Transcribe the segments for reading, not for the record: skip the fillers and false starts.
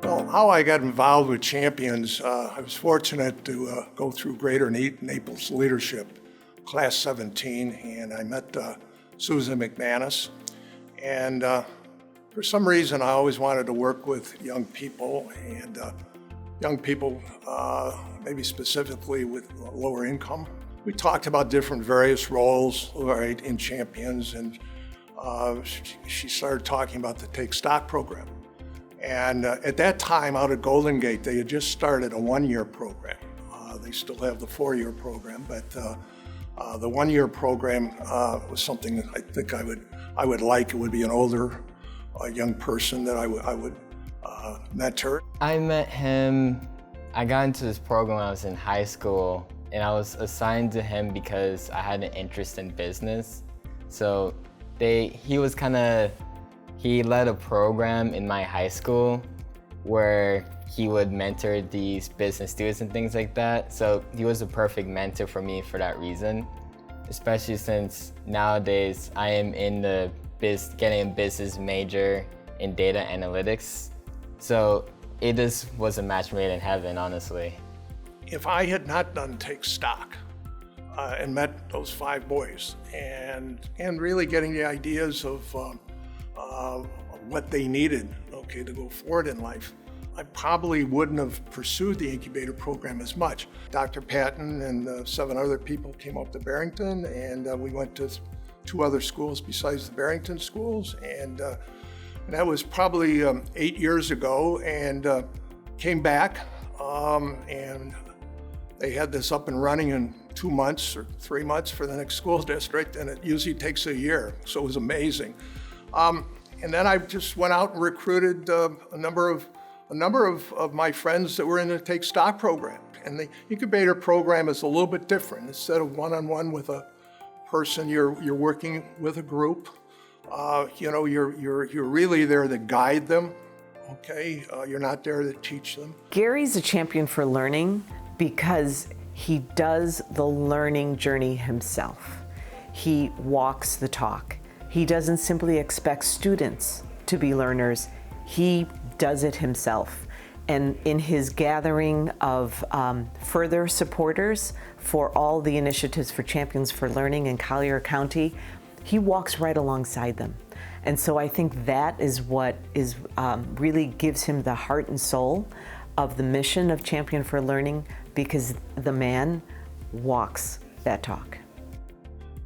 Well, how I got involved with Champions, I was fortunate to go through Greater Naples Leadership, Class 17, and I met Susan McManus. And for some reason, I always wanted to work with young people, and maybe specifically with lower income. We talked about different various roles, right, in Champions, and she started talking about the Take Stock program. And at that time, out at Golden Gate, they had just started a one-year program. They still have the four-year program, but the one-year program was something that I think I would like. It would be an older young person that I would mentor. I met him, I got into this program when I was in high school, and I was assigned to him because I had an interest in business. So he led a program in my high school where he would mentor these business students and things like that. So he was a perfect mentor for me for that reason, especially since nowadays I am in the getting a business major in data analytics. So it just was a match made in heaven, honestly. If I had not done Take Stock and met those five boys and really getting the ideas of what they needed, okay, to go forward in life, I probably wouldn't have pursued the incubator program as much. Dr. Patton and 7 other people came up to Barrington, and we went to 2 other schools besides the Barrington schools, and that was probably 8 years ago, and came back, and they had this up and running in 2 months or 3 months for the next school district, and it usually takes a year, so it was amazing. And then I just went out and recruited a number of my friends that were in the Take Stock program. And the incubator program is a little bit different. Instead of one-on-one with a person, you're working with a group. You're really there to guide them. Okay, you're not there to teach them. Gary's a champion for learning because he does the learning journey himself. He walks the talk. He doesn't simply expect students to be learners, he does it himself. And in his gathering of further supporters for all the initiatives for Champions for Learning in Collier County, he walks right alongside them. And so I think that is what really gives him the heart and soul of the mission of Champion for Learning, because the man walks that talk.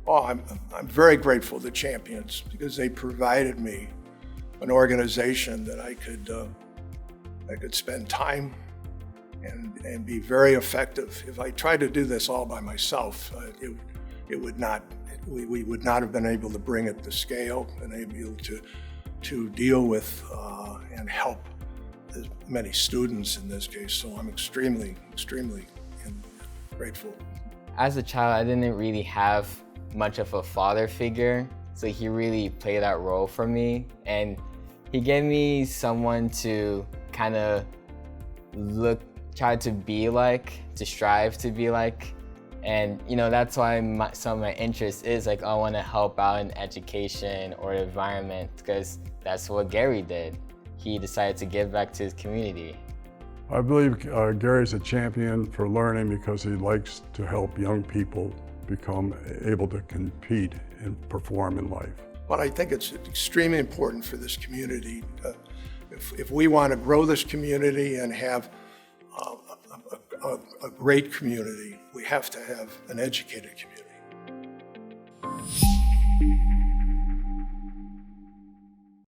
Oh, I'm very grateful to Champions because they provided me an organization that I could spend time and be very effective. If I tried to do this all by myself, we would not have been able to bring it to scale and able to deal with and help as many students in this case. So I'm extremely grateful. As a child, I didn't really have much of a father figure, so he really played that role for me, and he gave me someone to kind of try to be like, to strive to be like, and that's why some of my interest is like, I want to help out in education or the environment, because that's what Gary did. He decided to give back to his community. I believe Gary's a champion for learning because he likes to help young people become able to compete and perform in life. But I think it's extremely important for this community. If we want to grow this community and have a great community, we have to have an educated community.